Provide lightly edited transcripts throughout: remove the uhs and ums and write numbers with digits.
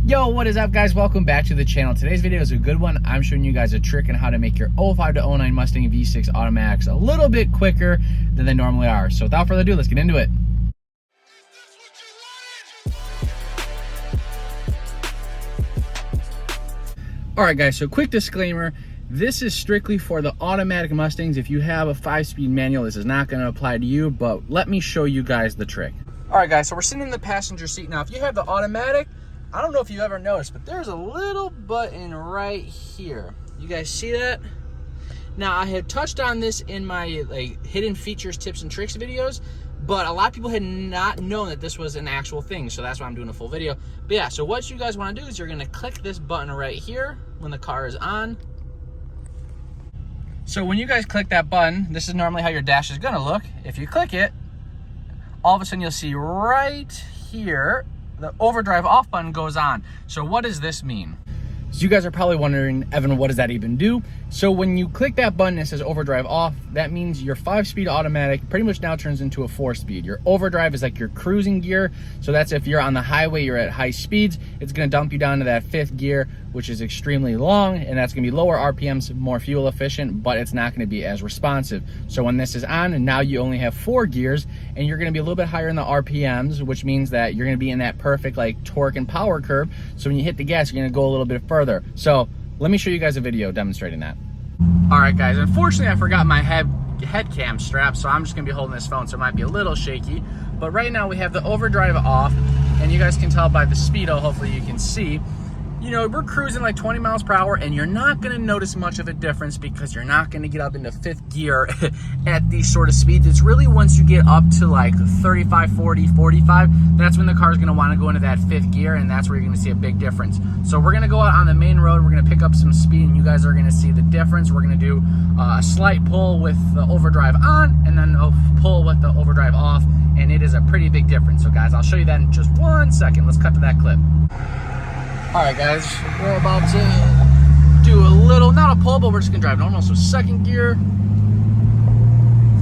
Yo, what is up, guys? Welcome back to the channel. Today's video is a good one. I'm showing you guys a trick on how to make your 05 to 09 Mustang V6 automatics a little bit quicker than they normally are. So without further ado, let's get into it. All right, guys, so quick disclaimer. This is strictly for the automatic Mustangs. If you have a 5-speed manual, this is not going to apply to you, but let me show you guys the trick. All right, guys, so we're sitting in the passenger seat. Now, if you have the automatic, I don't know if you've ever noticed, but there's a little button right here. You guys see that? Now, I have touched on this in my hidden features, tips, and tricks videos, but a lot of people had not known that this was an actual thing, so that's why I'm doing a full video. But yeah, so what you guys want to do is you're going to click this button right here when the car is on. So when you guys click that button, this is normally how your dash is going to look. If you click it, all of a sudden you'll see right here, the overdrive off button goes on. So what does this mean? So you guys are probably wondering, Evan, what does that even do? So when you click that button, it says overdrive off. That means your 5-speed automatic pretty much now turns into a 4-speed. Your overdrive is like your cruising gear. So that's if you're on the highway, you're at high speeds, it's gonna dump you down to that 5th gear, which is extremely long, and that's gonna be lower RPMs, more fuel efficient, but it's not gonna be as responsive. So when this is on, and now you only have 4 gears, and you're gonna be a little bit higher in the RPMs, which means that you're gonna be in that perfect torque and power curve. So when you hit the gas, you're gonna go a little bit further. So let me show you guys a video demonstrating that. All right, guys, unfortunately I forgot my head cam strap, so I'm just gonna be holding this phone, so it might be a little shaky. But right now we have the overdrive off, and you guys can tell by the speedo, hopefully you can see, you know, we're cruising like 20 miles per hour, and you're not gonna notice much of a difference because you're not gonna get up into 5th gear at these sort of speeds. It's really once you get up to like 35, 40, 45, that's when the car is gonna wanna go into that 5th gear, and that's where you're gonna see a big difference. So we're gonna go out on the main road, we're gonna pick up some speed, and you guys are gonna see the difference. We're gonna do a slight pull with the overdrive on, and then a pull with the overdrive off, and it is a pretty big difference. So guys, I'll show you that in just 1 second. Let's cut to that clip. All right, guys, we're about to do a little, not a pull, but we're just gonna drive normal. So 2nd gear,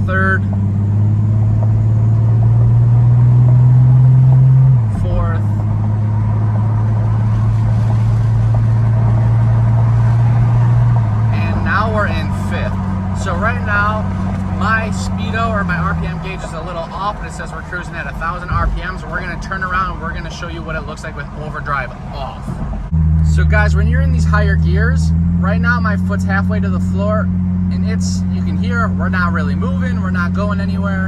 3rd, 4th, and now we're in 5th. So right now, my speedo or my RPM gauge is a little off, and it says we're cruising at 1,000 RPM. So we're gonna turn around and we're gonna show you what it looks like with overdrive off. So guys, when you're in these higher gears, right now my foot's halfway to the floor, and you can hear we're not really moving, we're not going anywhere.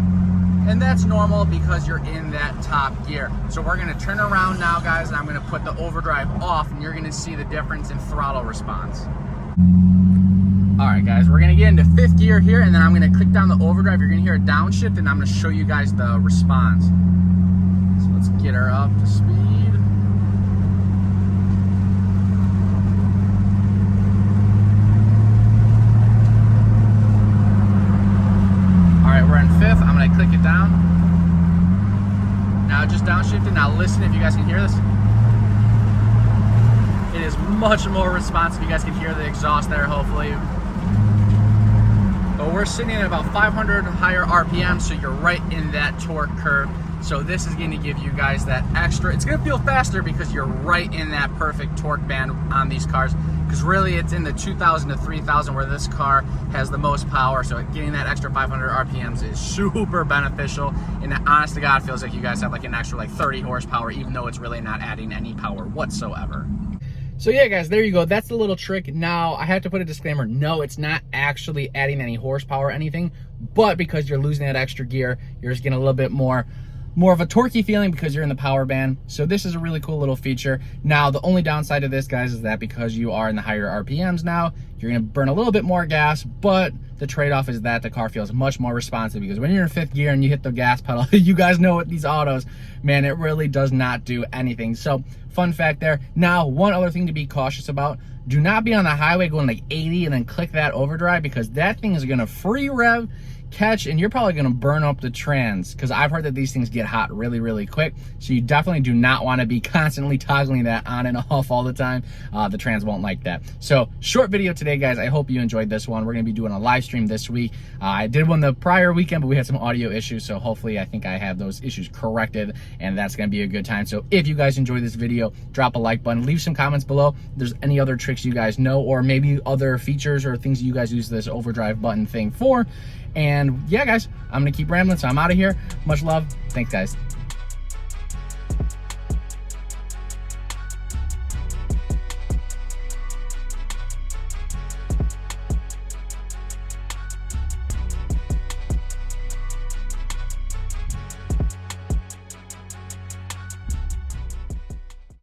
And that's normal because you're in that top gear. So we're gonna turn around now, guys, and I'm gonna put the overdrive off, and you're gonna see the difference in throttle response. All right, guys, we're gonna get into 5th gear here, and then I'm gonna click down the overdrive. You're gonna hear a downshift, and I'm gonna show you guys the response. So let's get her up to speed. All right, we're in 5th. I'm gonna click it down. Now just downshifted. Now listen if you guys can hear this. It is much more responsive. You guys can hear the exhaust there, hopefully. But we're sitting at about 500 higher RPM, so you're right in that torque curve. So this is gonna give you guys that extra, it's gonna feel faster because you're right in that perfect torque band on these cars. Because really it's in the 2,000 to 3,000 where this car has the most power. So getting that extra 500 RPMs is super beneficial. And honest to God, feels like you guys have like an extra 30 horsepower, even though it's really not adding any power whatsoever. So yeah, guys, there you go. That's the little trick. Now, I have to put a disclaimer. No, it's not actually adding any horsepower or anything, but because you're losing that extra gear, you're just getting a little bit more of a torquey feeling because you're in the power band. So this is a really cool little feature. Now, the only downside to this, guys, is that because you are in the higher RPMs now, you're gonna burn a little bit more gas, but the trade-off is that the car feels much more responsive, because when you're in 5th gear and you hit the gas pedal, you guys know with these autos, man, it really does not do anything. So fun fact there. Now, one other thing to be cautious about, do not be on the highway going like 80 and then click that overdrive, because that thing is gonna free rev, catch, and you're probably gonna burn up the trans, because I've heard that these things get hot really, really quick. So you definitely do not wanna be constantly toggling that on and off all the time. The trans won't like that. So short video today, guys. I hope you enjoyed this one. We're gonna be doing a live stream this week. I did one the prior weekend, but we had some audio issues. So hopefully I think I have those issues corrected, and that's gonna be a good time. So if you guys enjoyed this video, drop a like button, leave some comments below if there's any other tricks you guys know, or maybe other features or things you guys use this overdrive button thing for. And yeah, guys, I'm gonna keep rambling, so I'm out of here. Much love. Thanks, guys.